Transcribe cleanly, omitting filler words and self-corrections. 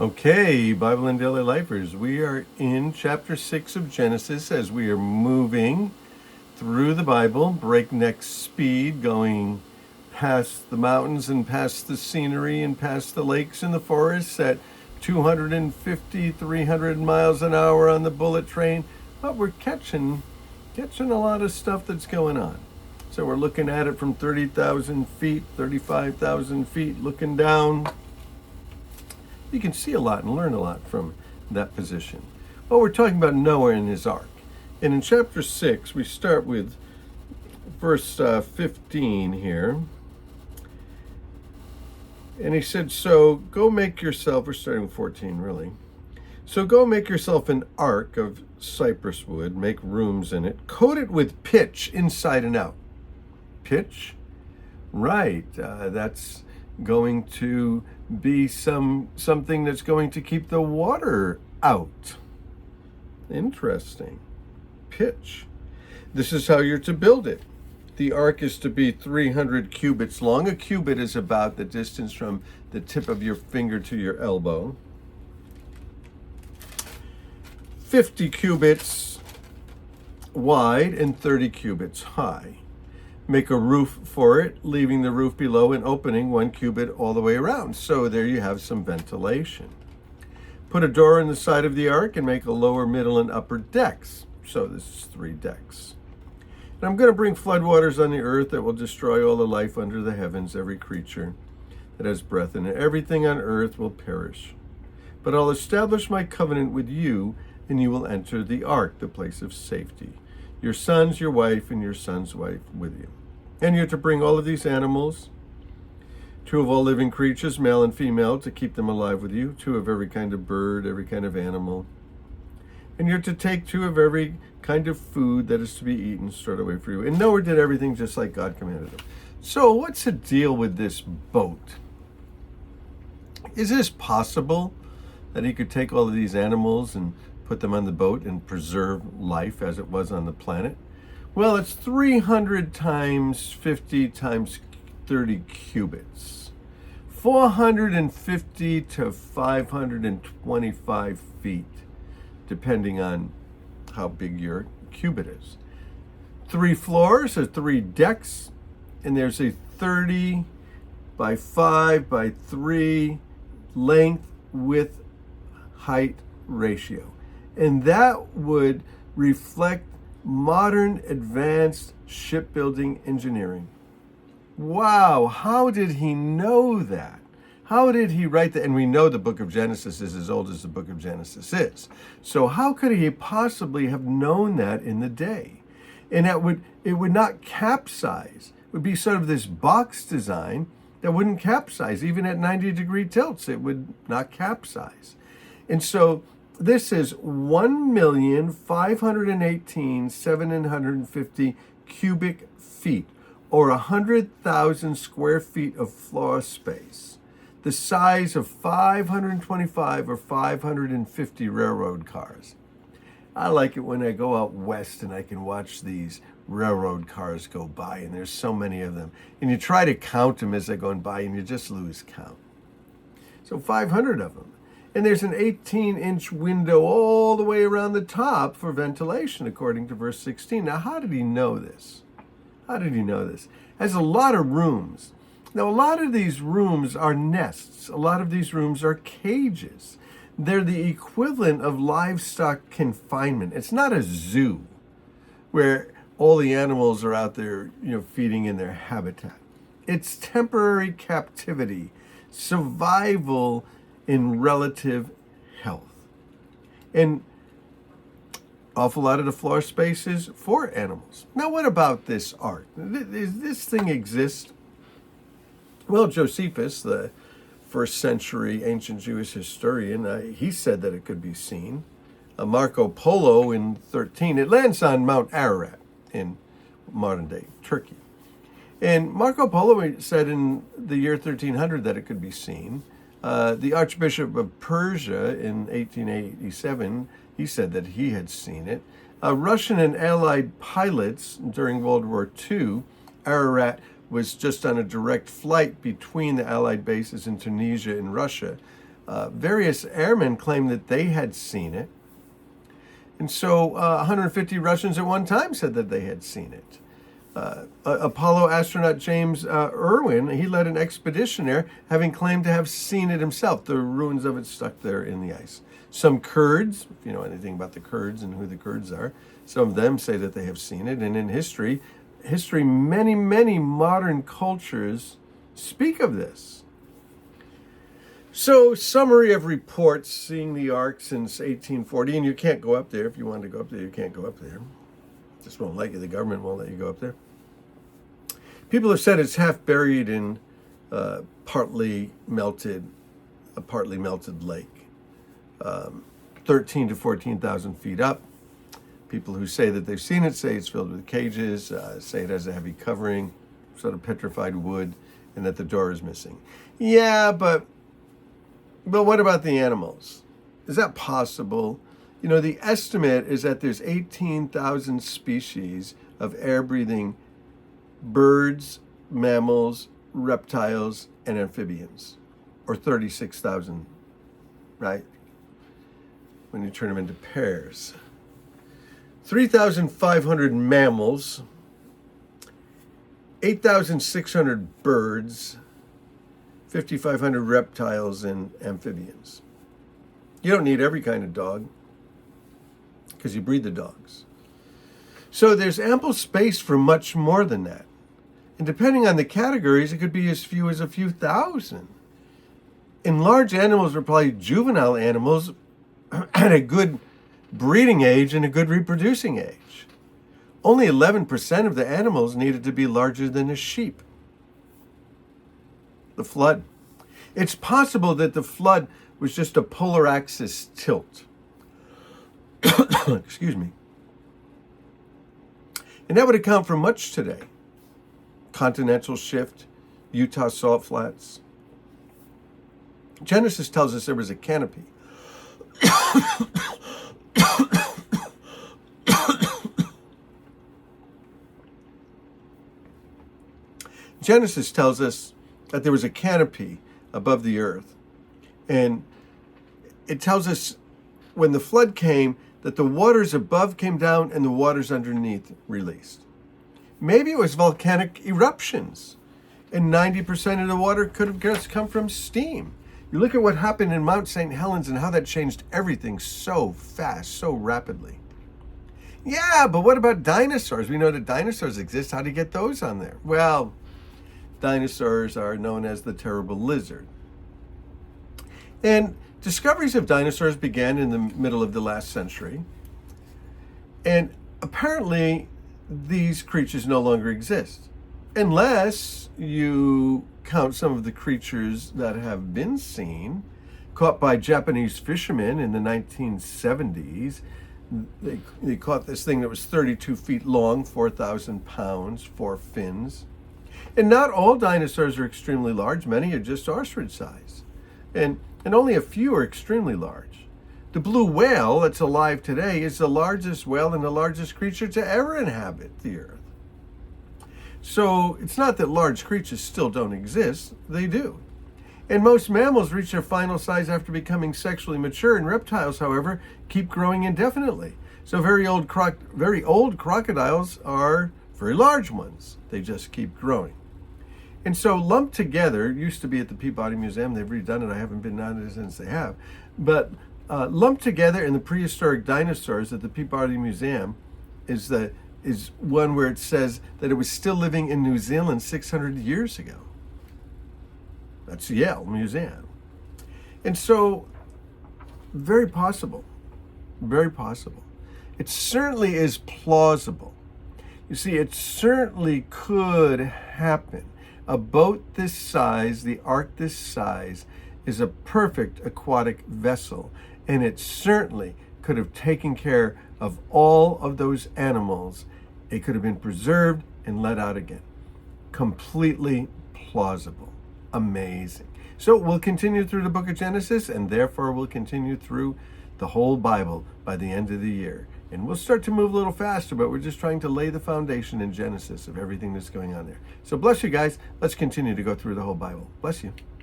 Okay, Bible and Daily Lifers, we are in chapter 6 of Genesis as we are moving through the Bible, breakneck speed, going past the mountains and past the scenery and past the lakes and the forests at 250, 300 miles an hour on the bullet train. But we're catching a lot of stuff that's going on. So we're looking at it from 30,000 feet, 35,000 feet, looking down. You can see a lot and learn a lot from that position. Well, we're talking about Noah and his ark. And in chapter 6, we start with verse 15 here. And he said, so go make yourself, we're starting with 14 really. So go make yourself an ark of cypress wood, make rooms in it, coat it with pitch inside and out. Pitch? Right, that's going to be something that's going to keep the water out. Interesting. Pitch. This is how you're to build it. The ark is to be 300 cubits long. A cubit is about the distance from the tip of your finger to your elbow. 50 cubits wide and 30 cubits high. Make a roof for it, leaving the roof below and opening 1 cubit all the way around. So there you have some ventilation. Put a door in the side of the ark and make a lower, middle, and upper decks. So this is 3 decks. And I'm going to bring floodwaters on the earth that will destroy all the life under the heavens, every creature that has breath in it. Everything on earth will perish. But I'll establish my covenant with you, and you will enter the ark, the place of safety. Your sons, your wife, and your son's wife with you. And you're to bring all of these animals, 2 of all living creatures, male and female, to keep them alive with you, 2 of every kind of bird, every kind of animal. And you're to take 2 of every kind of food that is to be eaten, stored away for you. And Noah did everything just like God commanded him. So what's the deal with this boat? Is this possible that he could take all of these animals and put them on the boat and preserve life as it was on the planet? Well, it's 300 times 50 times 30 cubits. 450 to 525 feet, depending on how big your cubit is. 3 floors or 3 decks, and there's a 30 by 5 by 3 length, width, height ratio. And that would reflect modern advanced shipbuilding engineering. Wow, how did he know that? How did he write that? And we know the book of Genesis is as old as the book of Genesis is. So how could he possibly have known that in the day? And it would not capsize. It would be sort of this box design that wouldn't capsize. Even at 90-degree tilts, it would not capsize. And so this is 1,518,750 cubic feet, or 100,000 square feet of floor space, the size of 525 or 550 railroad cars. I like it when I go out west and I can watch these railroad cars go by, and there's so many of them. And you try to count them as they're going by, and you just lose count. So 500 of them. And there's an 18-inch window all the way around the top for ventilation, according to verse 16. Now, how did he know this? How did he know this? It has a lot of rooms. Now, a lot of these rooms are nests. A lot of these rooms are cages. They're the equivalent of livestock confinement. It's not a zoo where all the animals are out there, feeding in their habitat. It's temporary captivity, survival in relative health. And awful lot of the floor space is for animals. Now, what about this ark? Does this thing exist? Well, Josephus, the 1st century ancient Jewish historian, he said that it could be seen. Marco Polo in 13, it lands on Mount Ararat in modern day Turkey. And Marco Polo said in the year 1300 that it could be seen. The Archbishop of Persia in 1887, he said that he had seen it. Russian and Allied pilots during World War II, Ararat was just on a direct flight between the Allied bases in Tunisia and Russia. Various airmen claimed that they had seen it. And so 150 Russians at one time said that they had seen it. Apollo astronaut James Irwin, he led an expedition there, having claimed to have seen it himself. The ruins of it stuck there in the ice. Some Kurds, if you know anything about the Kurds and who the Kurds are, some of them say that they have seen it. And in history, many, many modern cultures speak of this. So, summary of reports seeing the Ark since 1840, and you can't go up there. If you wanted to go up there, you can't go up there. Just won't let you. The government won't let you go up there. People have said it's half buried in a partly melted lake, 13 to 14,000 feet up. People who say that they've seen it say it's filled with cages, say it has a heavy covering, sort of petrified wood, and that the door is missing. Yeah, but what about the animals? Is that possible? You know, the estimate is that there's 18,000 species of air-breathing birds, mammals, reptiles, and amphibians, or 36,000, right? When you turn them into pairs. 3,500 mammals, 8,600 birds, 5,500 reptiles and amphibians. You don't need every kind of dog, because you breed the dogs. So there's ample space for much more than that. And depending on the categories, it could be as few as a few thousand. And large animals are probably juvenile animals at a good breeding age and a good reproducing age. Only 11% of the animals needed to be larger than a sheep. The flood. It's possible that the flood was just a polar axis tilt. Excuse me. And that would account for much today. Continental shift, Utah salt flats. Genesis tells us there was a canopy. Genesis tells us that there was a canopy above the earth. And it tells us when the flood came that the waters above came down and the waters underneath released. Maybe it was volcanic eruptions, and 90% of the water could have just come from steam. You look at what happened in Mount St. Helens and how that changed everything so fast, so rapidly. Yeah, but what about dinosaurs? We know that dinosaurs exist. How do you get those on there? Well, dinosaurs are known as the terrible lizard. And discoveries of dinosaurs began in the middle of the last century. And apparently, these creatures no longer exist. Unless you count some of the creatures that have been seen, caught by Japanese fishermen in the 1970s. They caught this thing that was 32 feet long, 4,000 pounds, 4 fins. And not all dinosaurs are extremely large. Many are just ostrich size. And only a few are extremely large. The blue whale that's alive today is the largest whale and the largest creature to ever inhabit the earth. So it's not that large creatures still don't exist. They do. And most mammals reach their final size after becoming sexually mature, and reptiles, however, keep growing indefinitely. So very old crocodiles are very large ones. They just keep growing. And so lumped together, it used to be at the Peabody Museum. They've redone it. I haven't been down there since they have. But lumped together in the prehistoric dinosaurs at the Peabody Museum is one where it says that it was still living in New Zealand 600 years ago. That's Yale Museum. And so, very possible. Very possible. It certainly is plausible. You see, it certainly could happen. A boat this size, the ark this size, is a perfect aquatic vessel, and it certainly could have taken care of all of those animals. It could have been preserved and let out again. Completely plausible. Amazing. So we'll continue through the book of Genesis, and therefore we'll continue through the whole Bible by the end of the year. And we'll start to move a little faster, but we're just trying to lay the foundation in Genesis of everything that's going on there. So bless you guys. Let's continue to go through the whole Bible. Bless you.